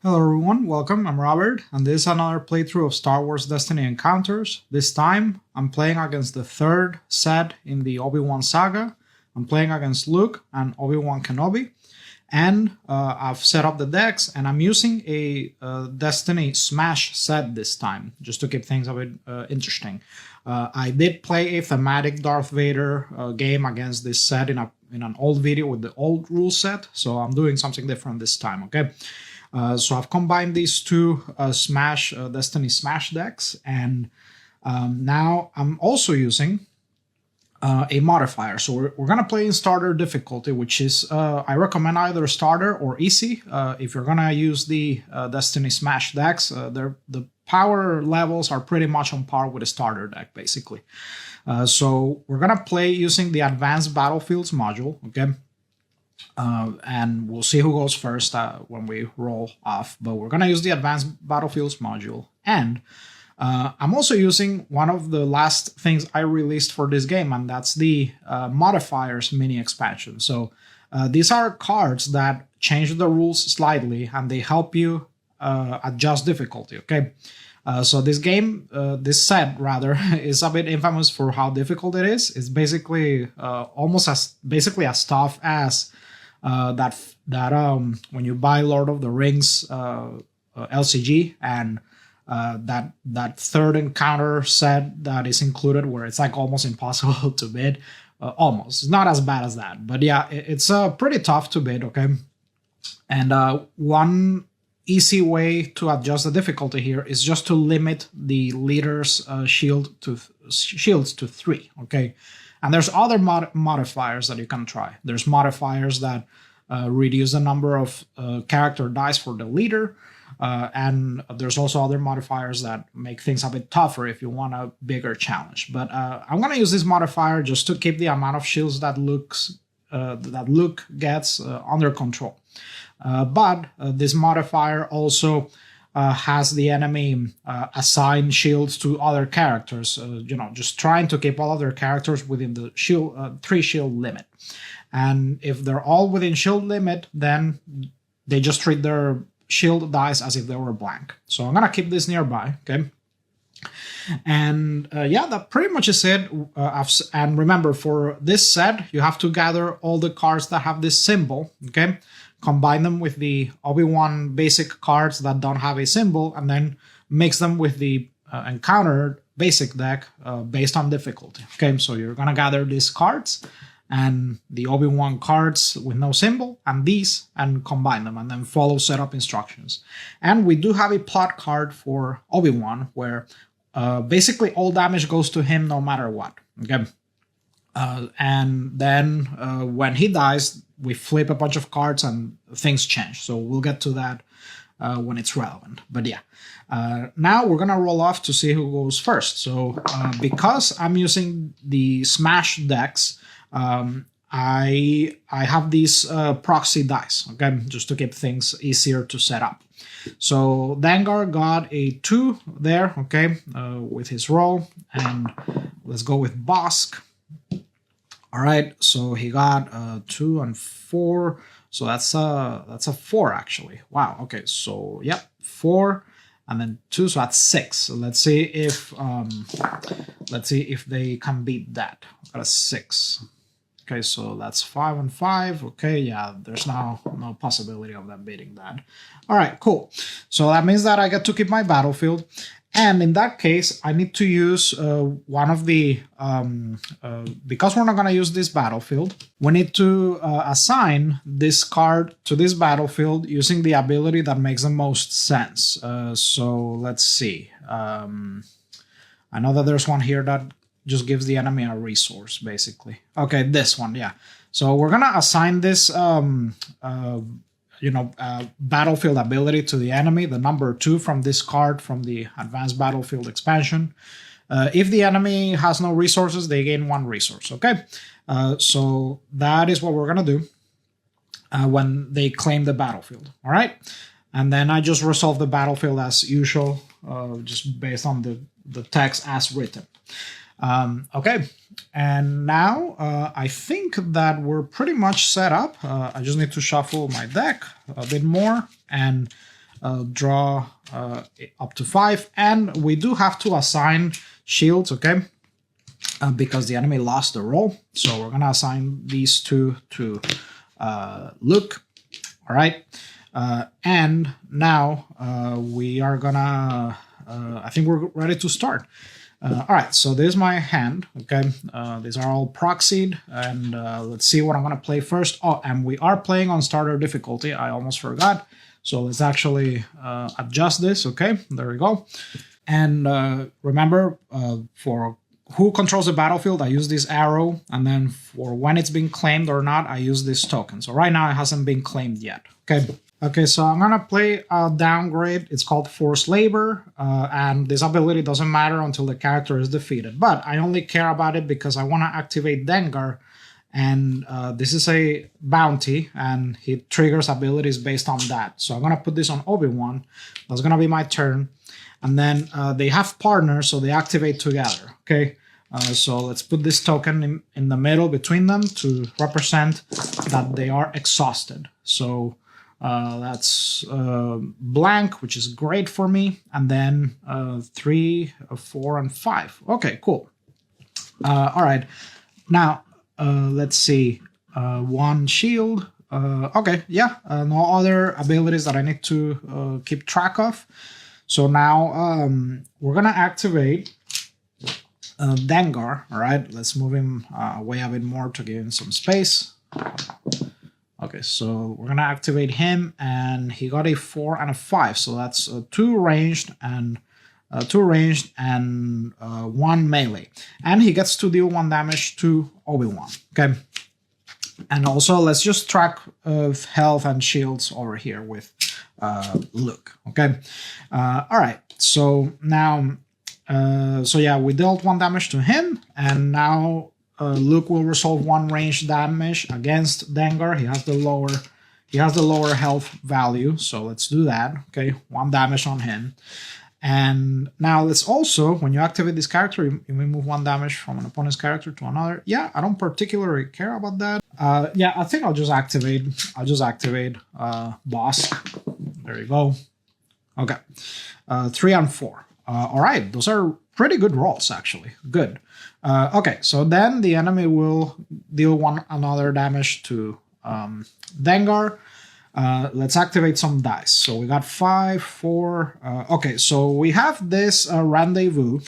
Hello everyone, welcome, I'm Robert, and this is another playthrough of Star Wars Destiny Encounters. This time, I'm playing against the third set in the Obi-Wan saga. I'm playing against Luke and Obi-Wan Kenobi, and I've set up the decks, and I'm using a Destiny Smash set this time, just to keep things a bit interesting. I did play a thematic Darth Vader game against this set in an old video with the old rule set, so I'm doing something different this time, okay? So I've combined these two Destiny Smash decks, and now I'm also using a modifier. So we're going to play in starter difficulty, which is, I recommend either starter or easy. If you're going to use the Destiny Smash decks, the power levels are pretty much on par with a starter deck, basically. So we're going to play using the Advanced Battlefields module, okay? And we'll see who goes first when we roll off. But we're going to use the Advanced Battlefields module. And I'm also using one of the last things I released for this game, and that's the Modifiers mini expansion. So these are cards that change the rules slightly, and they help you adjust difficulty, okay? So this game, this set rather, is a bit infamous for how difficult it is. It's basically almost as tough as when you buy Lord of the Rings LCG and that third encounter set that is included, where it's like almost impossible to beat. Almost, it's not as bad as that, but yeah, it's pretty tough to beat. Okay, and one easy way to adjust the difficulty here is just to limit the leader's shields to 3. Okay. And there's other modifiers that you can try. There's modifiers that reduce the number of character dice for the leader. And there's also other modifiers that make things a bit tougher if you want a bigger challenge. But I'm going to use this modifier just to keep the amount of shields that Luke gets under control. But this modifier also has the enemy assign shields to other characters, just trying to keep all other characters within the shield 3 shield limit. And if they're all within shield limit, then they just treat their shield dice as if they were blank. So I'm gonna keep this nearby, okay? And yeah, that pretty much is it. And remember, for this set, you have to gather all the cards that have this symbol, okay? Combine them with the Obi-Wan basic cards that don't have a symbol, and then mix them with the encounter basic deck based on difficulty. Okay, so you're gonna gather these cards and the Obi-Wan cards with no symbol and these, and combine them, and then follow setup instructions. And we do have a plot card for Obi-Wan where basically all damage goes to him no matter what. Okay. And then when he dies, we flip a bunch of cards and things change. So we'll get to that when it's relevant. But yeah, now we're gonna roll off to see who goes first. So because I'm using the Smash decks, I have these proxy dice, okay, just to keep things easier to set up. So Dengar got a 2 there, okay, with his roll, and let's go with Bossk. All right, so he got 2 and 4, so that's a 4 actually. Wow. Okay, so yep, 4 and then 2, so that's 6. So let's see if they can beat that. Got a 6. Okay, so that's 5 and 5. Okay, yeah, there's now no possibility of them beating that. All right, cool. So that means that I get to keep my battlefield. And in that case, I need to use one of the, because we're not going to use this battlefield, we need to assign this card to this battlefield using the ability that makes the most sense. So let's see. I know that there's one here that just gives the enemy a resource, basically. Okay, this one, yeah. So we're going to assign this battlefield ability to the enemy, the number 2 from this card from the Advanced Battlefield expansion. If the enemy has no resources, they gain 1 resource, okay? So that is what we're going to do when they claim the battlefield, all right? And then I just resolve the battlefield as usual, just based on the text as written. Okay, and now I think that we're pretty much set up. I just need to shuffle my deck a bit more, and draw up to 5, and we do have to assign shields, okay? Because the enemy lost the roll, so we're gonna assign these two to Luke. All right, and now we are gonna. I think we're ready to start. All right, so this is my hand. Okay, these are all proxied, and let's see what I'm gonna play first. Oh, and we are playing on starter difficulty. I almost forgot. So let's actually adjust this. Okay, there we go. And remember, for who controls the battlefield, I use this arrow, and then for when it's been claimed or not, I use this token. So right now it hasn't been claimed yet. Okay, so I'm gonna play a downgrade. It's called Forced Labor, and this ability doesn't matter until the character is defeated. But I only care about it because I want to activate Dengar, and this is a bounty, and he triggers abilities based on that. So I'm gonna put this on Obi-Wan. That's gonna be my turn. And then they have partners, so they activate together, okay? So let's put this token in the middle between them to represent that they are exhausted. So that's blank, which is great for me. And then 3, 4, and 5. Okay, cool. All right. Now, let's see. 1 shield. Okay, yeah. No other abilities that I need to keep track of. So now we're going to activate Dengar. All right, let's move him away a bit more to give him some space. Okay, so we're going to activate him, and he got a 4 and a 5. So that's 2 ranged and 1 melee. And he gets to deal 1 damage to Obi-Wan. Okay. And also, let's just track of health and shields over here with Luke. Okay. All right. So now, so yeah, we dealt 1 damage to him, and now Luke will resolve 1 range damage against Dengar. He has the lower health value, so let's do that. Okay, 1 damage on him. And now let's also, when you activate this character, you may move 1 damage from an opponent's character to another. Yeah, I don't particularly care about that. Yeah, I think I'll just activate Bossk. There you go. Okay, 3 and 4. All right, those are pretty good rolls, actually. Good. Okay, so then the enemy will deal another damage to Dengar. Let's activate some dice. So we got 5, 4. Okay, so we have this rendezvous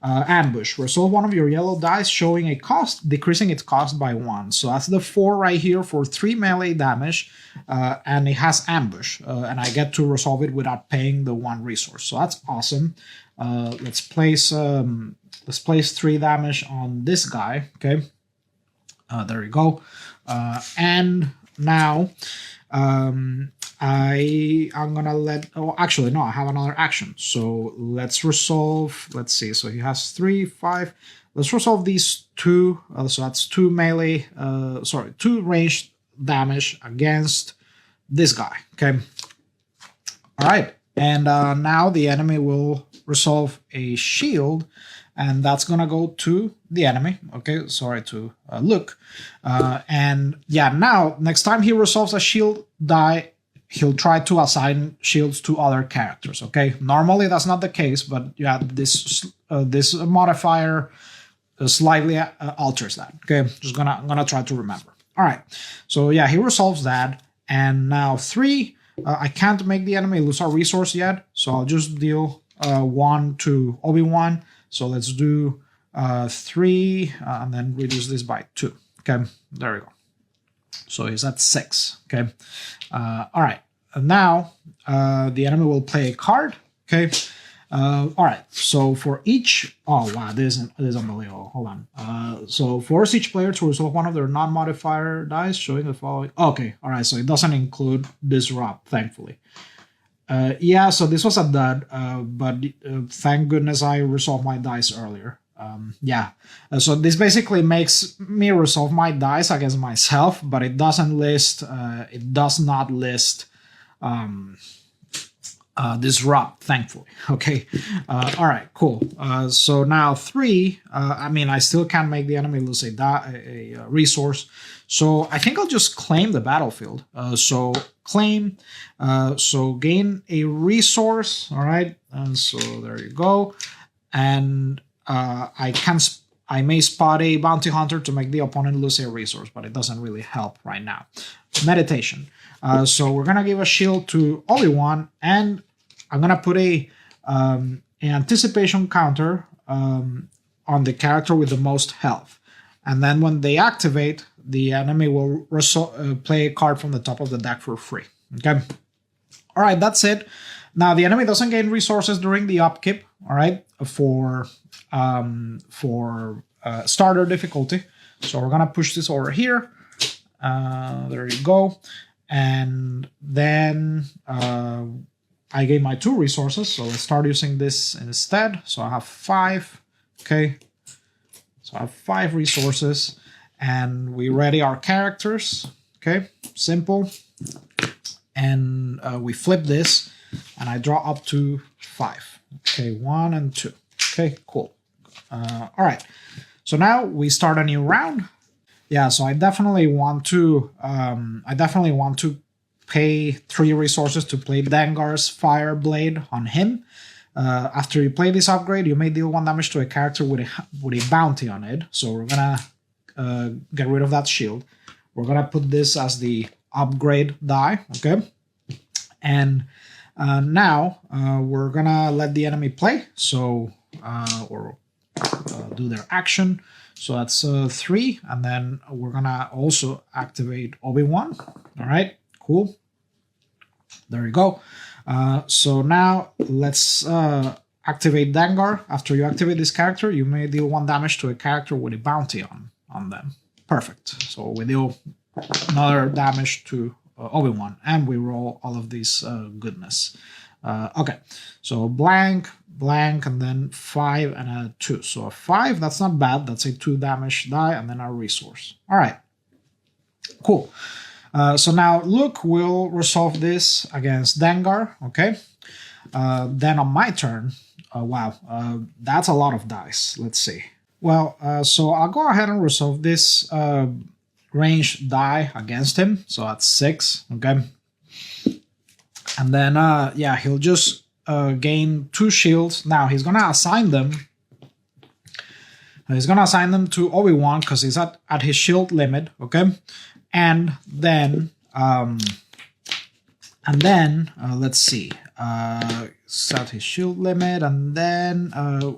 ambush. Resolve 1 of your yellow dice, showing a cost, decreasing its cost by 1. So that's the 4 right here for 3 melee damage, and it has ambush, and I get to resolve it without paying the 1 resource. So that's awesome. Let's place 3 damage on this guy. Okay, there we go. And now I'm gonna actually no, I have another action. So let's resolve. Let's see. So he has 3, 5. Let's resolve these 2. So that's 2 melee. 2 ranged damage against this guy. Okay. All right. And now the enemy will resolve a shield, and that's gonna go to the enemy. Okay, sorry, to Luke. And yeah, now next time he resolves a shield die, he'll try to assign shields to other characters. Okay, normally that's not the case, but yeah, this modifier slightly alters that. Okay, just gonna try to remember. All right, so yeah, he resolves that, and now 3. I can't make the enemy lose a resource yet, so I'll just deal 1 to Obi-Wan. So let's do 3 and then reduce this by 2. Okay, there we go. So he's at 6. Okay, all right. And now the enemy will play a card. Okay, all right. So for each, oh wow, this is unbelievable. Hold on. So force each player to resolve 1 of their non-modifier dice, showing the following. Okay, all right. So it doesn't include disrupt, thankfully. Yeah, so this was a dud, but thank goodness I resolved my dice earlier. Yeah, so this basically makes me resolve my dice against myself, but it doesn't list. It does not list disrupt, thankfully. Okay. All right, cool. So now 3, I mean, I still can't make the enemy lose a resource. So I think I'll just claim the battlefield. So claim, so gain a resource. All right. And so there you go. And I may spot a bounty hunter to make the opponent lose a resource, but it doesn't really help right now. Meditation. So we're gonna give a shield to Obi-Wan, and I'm gonna put an anticipation counter on the character with the most health, and then when they activate, the enemy will play a card from the top of the deck for free. Okay. All right, that's it. Now the enemy doesn't gain resources during the upkeep. All right, for starter difficulty. So we're gonna push this over here. There you go. And then I gain my 2 resources. So let's start using this instead. So I have 5. Okay. So I have 5 resources. And we ready our characters. Okay. Simple. And we flip this. And I draw up to 5. Okay. 1 and 2. Okay. Cool. All right. So now we start a new round. Yeah, so I definitely want to pay 3 resources to play Dengar's Fire Blade on him. After you play this upgrade, you may deal 1 damage to a character with a bounty on it. So we're gonna get rid of that shield. We're gonna put this as the upgrade die, okay? And now we're gonna let the enemy play. So do their action. So that's 3, and then we're gonna also activate Obi-Wan. All right, cool. There you go. So now let's activate Dengar. After you activate this character, you may deal 1 damage to a character with a bounty on them. Perfect. So we deal another damage to Obi-Wan, and we roll all of these goodness. Okay, so blank, and then 5 and a 2. So a 5, that's not bad. That's a 2 damage die, and then our resource. All right, cool. So now Luke will resolve this against Dengar. Okay. Then on my turn, wow, that's a lot of dice. Let's see. Well, so I'll go ahead and resolve this ranged die against him. So that's 6. Okay. And then, yeah, he'll just gain 2 shields. Now he's gonna assign them. He's gonna assign them to Obi-Wan because he's at his shield limit. Okay, and then let's see. Set his shield limit, and then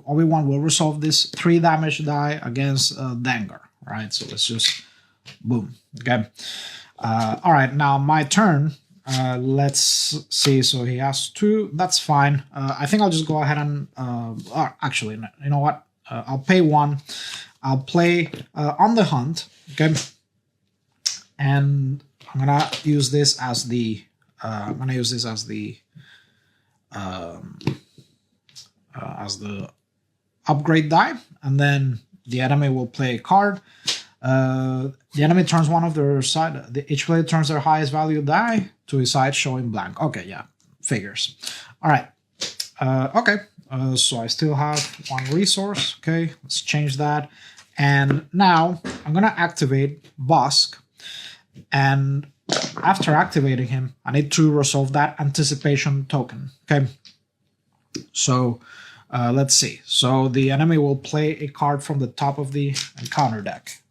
Obi-Wan will resolve this 3 damage die against Dengar. Right, so let's just boom. Okay. All right, now my turn. Let's see. So he has 2. That's fine. I think I'll just go ahead and actually, you know what? I'll pay 1. I'll play on the hunt. Okay, and I'm gonna use this as the upgrade die, and then the enemy will play a card. The enemy turns one of their side. Each player turns their highest value die to his side, showing blank. Okay, yeah, figures. All right. Okay. So I still have 1 resource. Okay, let's change that. And now I'm gonna activate Bossk. And after activating him, I need to resolve that anticipation token. Okay. So let's see. So the enemy will play a card from the top of the encounter deck.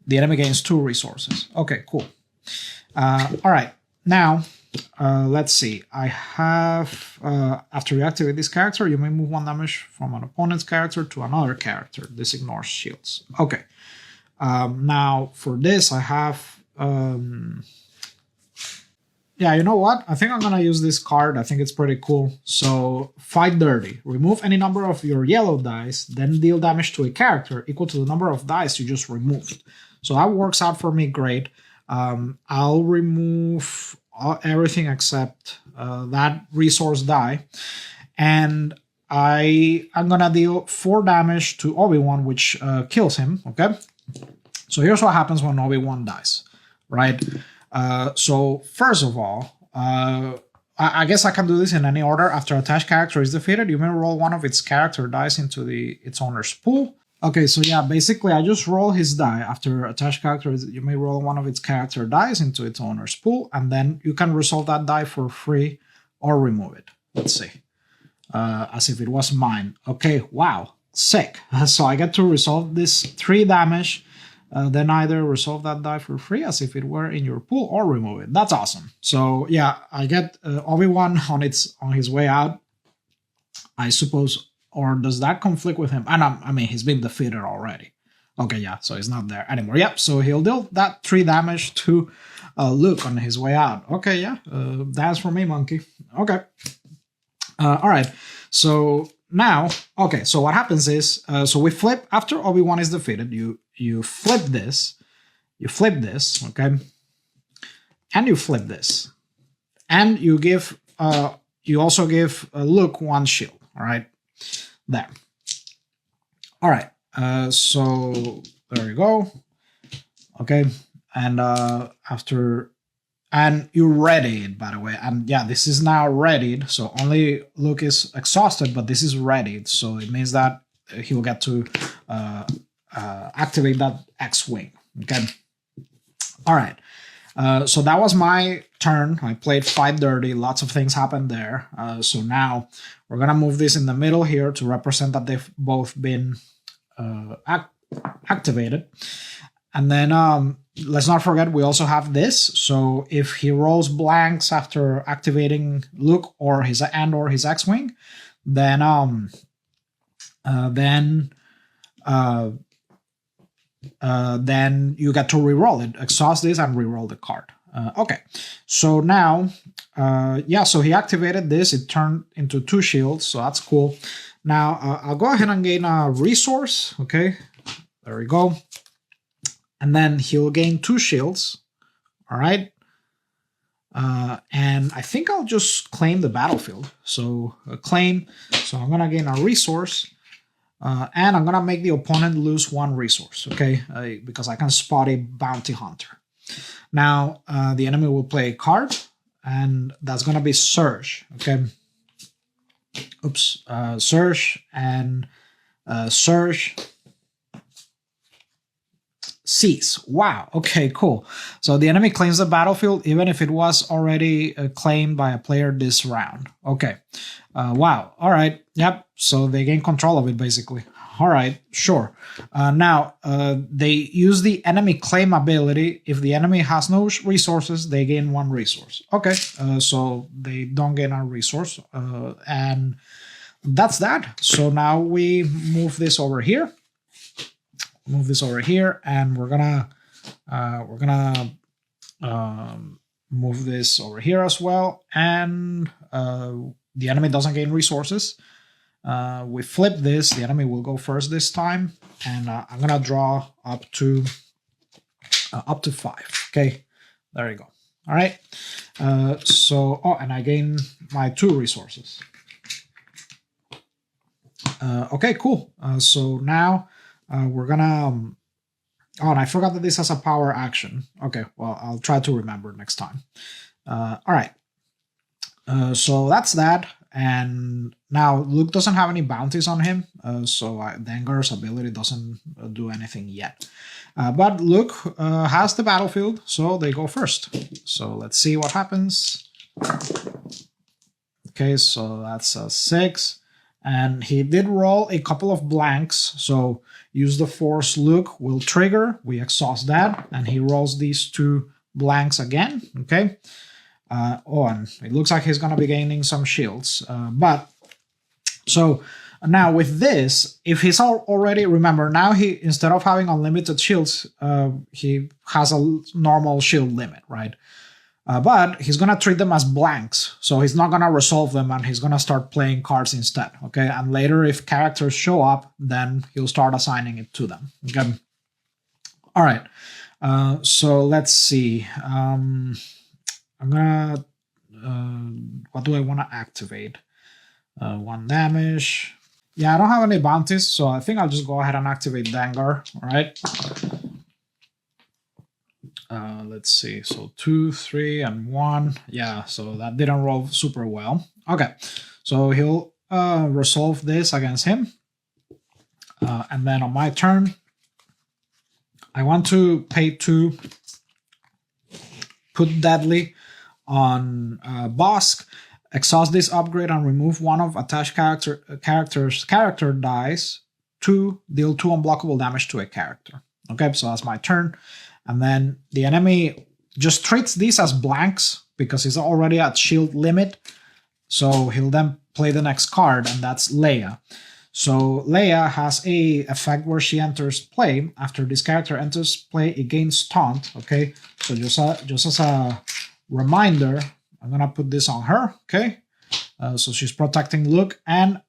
The enemy gains 2 resources. Okay, cool. All right. Now, let's see. I have, after you activate this character, you may move 1 damage from an opponent's character to another character. This ignores shields. Okay. Now, for this, I have, yeah, you know what? I think I'm going to use this card. I think it's pretty cool. So, Fight Dirty. Remove any number of your yellow dice, then deal damage to a character equal to the number of dice you just removed. So that works out for me great. I'll remove everything except that resource die. And I'm going to deal 4 damage to Obi-Wan, which kills him. Okay? So here's what happens when Obi-Wan dies. Right? So first of all, I I guess I can do this in any order. After attached character is defeated, you may roll one of its character dice into its owner's pool. Okay, so yeah, basically I just roll his die. After attached character, you may roll one of its character dice into its owner's pool, and then you can resolve that die for free or remove it. Let's see. As if it was mine. Okay, wow, sick. So I get to resolve this 3 damage, then either resolve that die for free as if it were in your pool or remove it. That's awesome. So yeah, I get Obi-Wan on his way out, I suppose. Or does that conflict with him? And I mean, he's been defeated already. Okay, yeah, so he's not there anymore. Yep, so he'll deal that 3 damage to Luke on his way out. Okay, yeah, that's for me, monkey. Okay. All right, so now, okay, so what happens is, so we flip, after Obi-Wan is defeated, you flip this, okay, and you flip this, and you give, you also give Luke 1 shield, all right, there. All right, so there you go, okay, and and you ready it, by the way. And yeah, this is now readied. So only Luke is exhausted, but this is readied. So it means that he will get to activate that X-Wing. Okay. All right. So that was my turn. I played Fight Dirty. Lots of things happened there. So now we're going to move this in the middle here to represent that they've both been activated. And then let's not forget, we also have this. So if he rolls blanks after activating Luke or his X-Wing, then you get to re-roll it. Exhaust this and re-roll the card. Okay, so now, yeah, so he activated this. It turned into 2 shields, so that's cool. Now I'll go ahead and gain a resource. Okay, there we go. And then he'll gain 2 shields. All right. And I think I'll just claim the battlefield. So claim. So I'm going to gain a resource. And I'm going to make the opponent lose 1 resource. Okay. Because I can spot a bounty hunter. Now, the enemy will play a card. And that's going to be Surge. Okay. Oops. Surge and Surge. Cease. Wow. Okay, cool. So the enemy claims the battlefield even if it was already claimed by a player this round. Okay. Wow. All right. Yep. So they gain control of it basically. All right. Sure. Now, they use the enemy claim ability. If the enemy has no resources, they gain 1 resource. Okay. So they don't gain a resource. And that's that. So now we move this over here. Move this over here, and we're gonna move this over here as well. And the enemy doesn't gain resources. We flip this. The enemy will go first this time, and I'm gonna draw up to 5. Okay, there you go. All right. So and I gain my 2 resources. Okay, cool. So now. We're gonna, and I forgot that this has a power action. Okay, well, I'll try to remember next time. All right. So that's that. And now Luke doesn't have any bounties on him. So Dengar's ability doesn't do anything yet. But Luke has the battlefield, so they go first. So let's see what happens. Okay, so that's a 6. And he did roll a couple of blanks, so use the force Luke will trigger. We exhaust that, and he rolls these 2 blanks again, okay? And it looks like he's going to be gaining some shields. So now with this, if he's already, remember, now he, instead of having unlimited shields, he has a normal shield limit, right? But he's going to treat them as blanks. So he's not going to resolve them, and he's going to start playing cards instead. Okay. And later, if characters show up, then he'll start assigning it to them. Okay. All right. So let's see. I'm going to, what do I want to activate? 1 damage. Yeah, I don't have any bounties, so I think I'll just go ahead and activate Dengar. All right. Let's see. So 2, 3, and 1. Yeah, so that didn't roll super well. Okay, so he'll resolve this against him. And then on my turn, I want to pay 2, put Deadly on Bossk, exhaust this upgrade, and remove one of attached character's character dice to deal 2 unblockable damage to a character. Okay, so that's my turn. And then the enemy just treats these as blanks because he's already at shield limit. So he'll then play the next card, and that's Leia. So Leia has a effect where she enters play. After this character enters play, it gains taunt. Okay, so just as a reminder, I'm gonna put this on her. Okay, so she's protecting Luke, and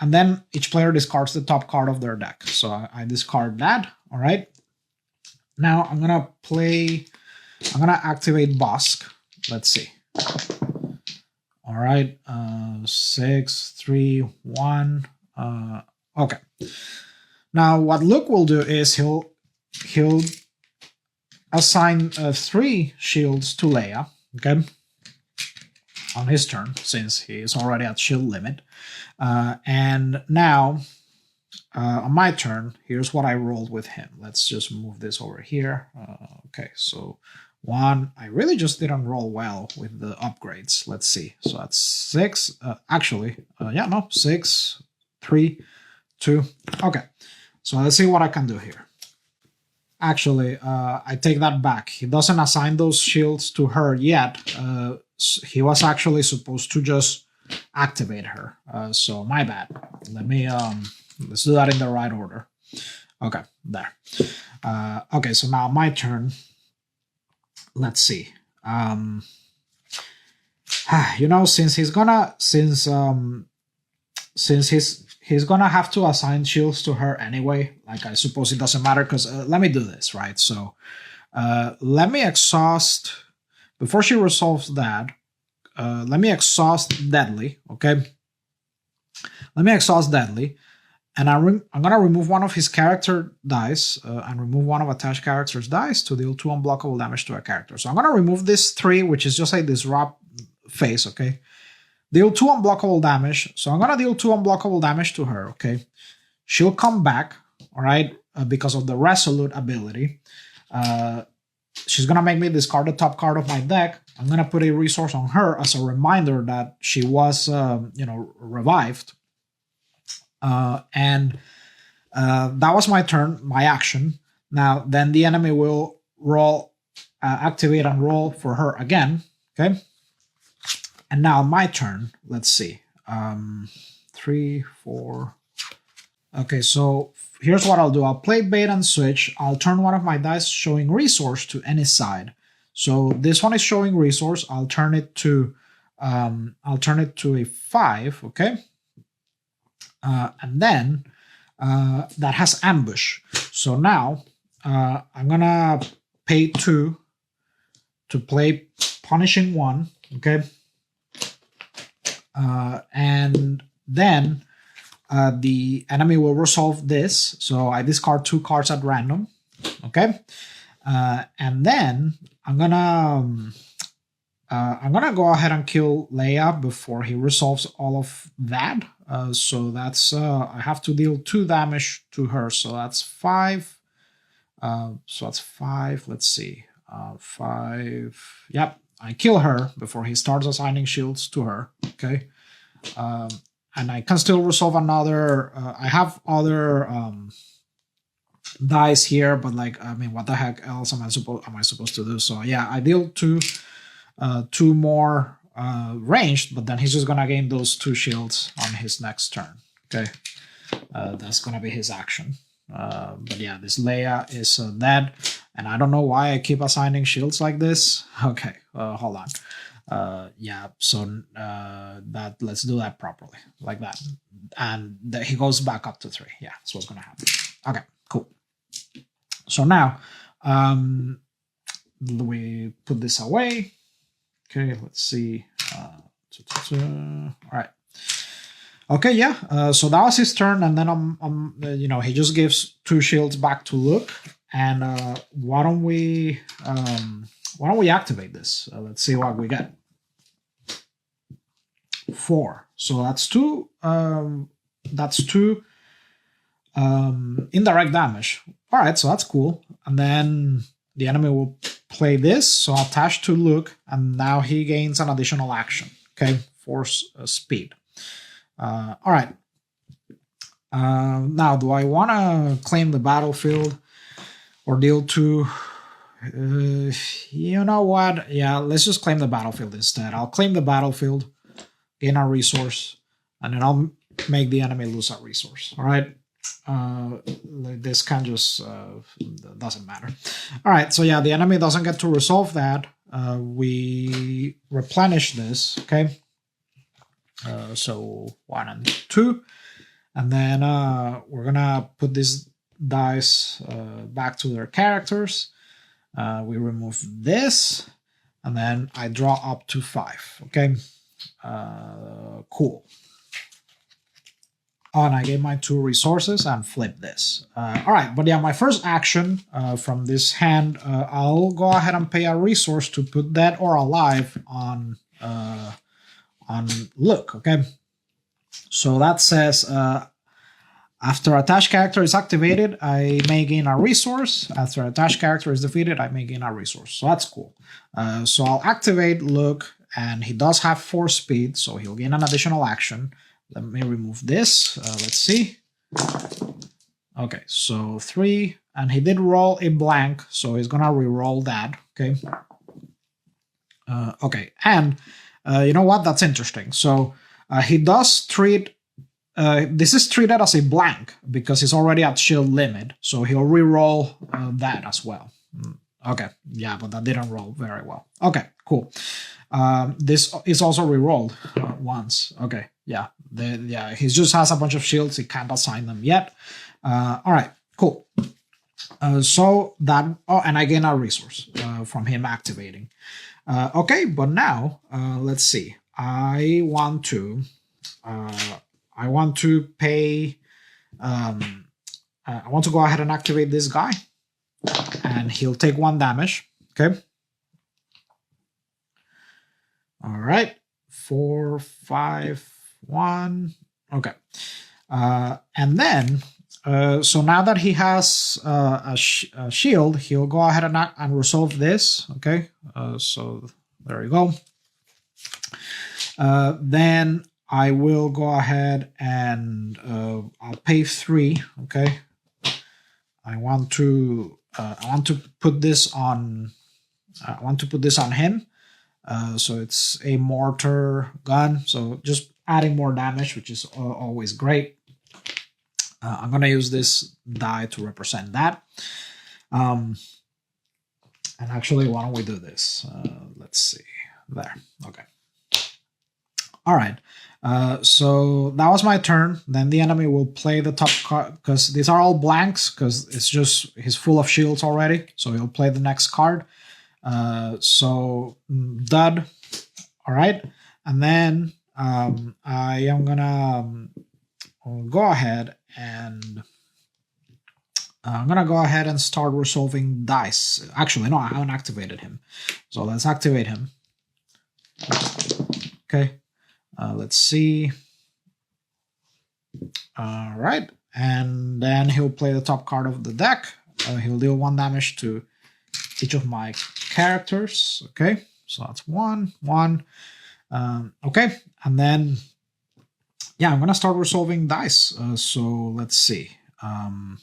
then each player discards the top card of their deck. So I discard that. All right. Now I'm gonna activate Bossk. Let's see. All right, 6, 3, 1. Okay. Now what Luke will do is he'll assign 3 shields to Leia. Okay. On his turn, since he is already at shield limit. And now on my turn, here's what I rolled with him. Let's just move this over here. Okay, so 1. I really just didn't roll well with the upgrades. Let's see. So that's 6. 6, 3, 2. Okay, so let's see what I can do here. Actually, I take that back. He doesn't assign those shields to her yet. He was actually supposed to just activate her. So my bad. Let me let's do that in the right order. Okay, there. Okay, so now my turn. Let's see. Since he's gonna have to assign shields to her anyway. Like, I suppose it doesn't matter because let me do this, right? So let me exhaust before she resolves that. Let me exhaust Deadly. Okay. Let me exhaust Deadly. And I'm going to remove one of his character dice and remove one of attached character's dice to deal 2 unblockable damage to a character. So I'm going to remove this 3, which is just a disrupt phase, okay? Deal 2 unblockable damage. So I'm going to deal 2 unblockable damage to her, okay? She'll come back, all right, because of the Resolute ability. She's going to make me discard the top card of my deck. I'm going to put a resource on her as a reminder that she was, revived. And that was my turn, my action. Now, then the enemy will roll, activate and roll for her again. Okay. And now my turn. Let's see. 3, 4. Okay, so here's what I'll do. I'll play bait and switch. I'll turn one of my dice showing resource to any side. So this one is showing resource. I'll turn it to a 5. Okay. And then that has ambush. So now I'm gonna pay 2 to play punishing 1. Okay. And then the enemy will resolve this. So I discard 2 cards at random. Okay. And then I'm gonna go ahead and kill Leia before he resolves all of that. So that's I have to deal 2 damage to her. So that's 5. So that's 5. Let's see. 5. Yep. I kill her before he starts assigning shields to her. Okay. And I can still resolve another. I have other dice here, but what the heck else am I supposed to do? So yeah, I deal 2 more ranged, but then he's just gonna gain those 2 shields on his next turn. Okay, that's gonna be his action. But yeah, this Leia is dead, and I don't know why I keep assigning shields like this. Okay, hold on. Yeah, so that let's do that properly, like that, and he goes back up to 3. Yeah, that's what's gonna happen. Okay, cool. So now we put this away. Okay, let's see. All right. Okay, yeah. So that was his turn, and then he just gives 2 shields back to Luke. and why don't we activate this? Let's see what we get. 4. So that's 2. That's 2 indirect damage. All right, so that's cool. And then the enemy will play this, so attach to Luke, and now he gains an additional action. Okay, force speed. All right. Now, do I want to claim the battlefield or deal 2? You know what? Yeah, let's just claim the battlefield instead. I'll claim the battlefield, gain a resource, and then I'll make the enemy lose a resource. All right. This can just doesn't matter. All right. So yeah, the enemy doesn't get to resolve that. We replenish this. Okay. So 1 and 2, and then we're gonna put these dice back to their characters. We remove this, and then I draw up to 5. Okay. Cool. Oh, and I gave my 2 resources and flip this. All right, but yeah, my first action from this hand, I'll go ahead and pay a resource to put dead or alive on Luke. Okay, so that says after attached character is activated, I may gain a resource. After attached character is defeated, I may gain a resource. So that's cool. So I'll activate Luke, and he does have 4 speed, so he'll gain an additional action. Let me remove this. Let's see. Okay, so 3, and he did roll a blank, so he's gonna re-roll that. Okay. Okay, and you know what? That's interesting. So he does treat. This is treated as a blank because he's already at shield limit, so he'll re-roll that as well. Okay, yeah, but that didn't roll very well. Okay, cool. This is also re-rolled once. Okay, yeah, he just has a bunch of shields. He can't assign them yet. All right, cool. So that, oh, and I gain a resource from him activating. Okay, but now let's see. I want to pay. I want to go ahead and activate this guy, and he'll take 1 damage. Okay. All right, 4, 5, 1. Okay, and then so now that he has a shield, he'll go ahead and resolve this. Okay, so there you go. Then I will go ahead and I'll pay 3. Okay, I want to put this on. I want to put this on him. So it's a mortar gun, so just adding more damage, which is always great. I'm going to use this die to represent that. And actually, why don't we do this? Let's see. There. Okay. All right. So that was my turn. Then the enemy will play the top card, because these are all blanks, because it's just he's full of shields already. So he'll play the next card. So dud. All right. And then I am gonna go ahead and I'm gonna go ahead and start resolving dice. Actually, no, I haven't activated him. So let's activate him. Okay. Let's see. All right. And then he'll play the top card of the deck. He'll deal 1 damage to each of my characters. Okay. So that's 1, 1. Okay. And then, yeah, I'm going to start resolving dice. So let's see. I'm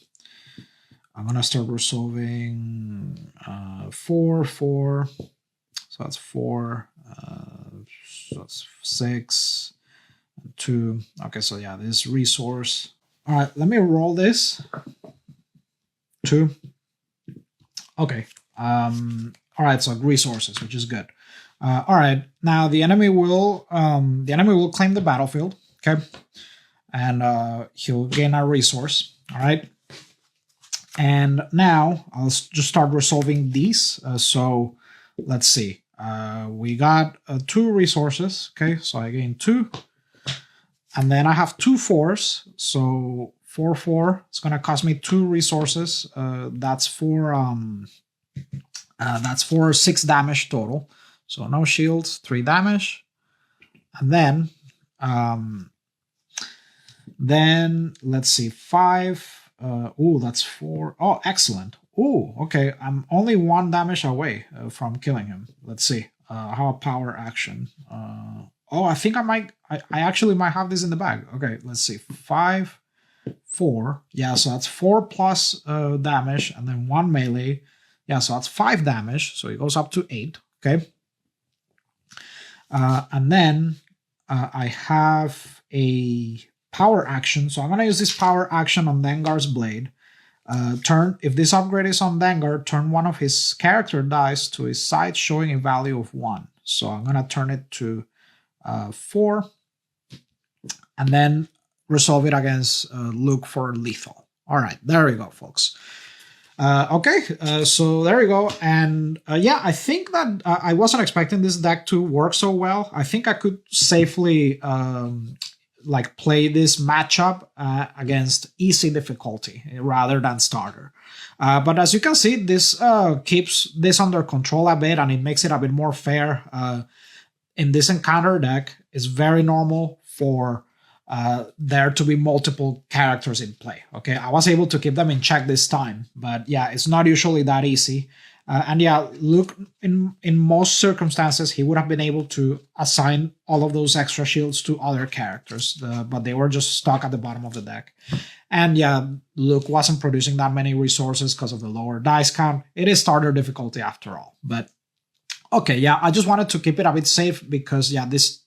going to start resolving 4, 4. So that's 4. So that's 6, 2. Okay, so yeah, this resource. All right, let me roll this. 2. Okay. All right, so resources, which is good. All right, now the enemy will claim the battlefield. Okay, and he'll gain a resource. All right, and now I'll just start resolving these. So let's see. We got 2 resources. Okay, so I gain 2, and then I have 2 4s. So 4/4. It's gonna cost me 2 resources. That's for 6 damage total. So no shields, 3 damage, and then let's see, 5. That's 4. Oh, excellent. Okay. I'm only 1 damage away from killing him. Let's see. How a power action. I think I actually might have this in the bag. Okay, let's see. 5, 4. Yeah, so that's 4 plus damage, and then 1 melee. Yeah, so that's 5 damage. So it goes up to 8. Okay. And then I have a power action. So I'm going to use this power action on Dengar's blade. If this upgrade is on Dengar, turn one of his character dice to his side, showing a value of 1. So I'm going to turn it to 4, and then resolve it against Luke for lethal. All right, there we go, folks. So there you go. And I think that I wasn't expecting this deck to work so well. I think I could safely play this matchup against easy difficulty rather than starter. But as you can see, this keeps this under control a bit, and it makes it a bit more fair. In this encounter deck, it's very normal for there to be multiple characters in play. Okay, I was able to keep them in check this time, but yeah, it's not usually that easy. Luke, in most circumstances, he would have been able to assign all of those extra shields to other characters, but they were just stuck at the bottom of the deck. And yeah, Luke wasn't producing that many resources because of the lower dice count. It is starter difficulty after all. But okay, yeah, I just wanted to keep it a bit safe because yeah, this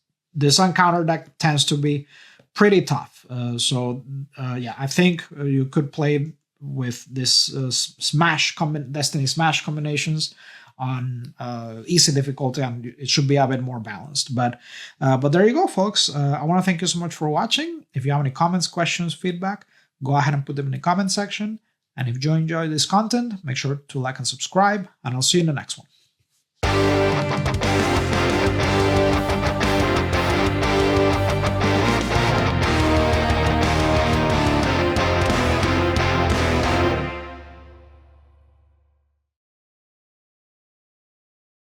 encounter deck tends to be pretty tough. I think you could play with this Destiny Smash combinations on easy difficulty, and it should be a bit more balanced. But there you go, folks. I want to thank you so much for watching. If you have any comments, questions, feedback, go ahead and put them in the comment section. And if you enjoy this content, make sure to like and subscribe, and I'll see you in the next one.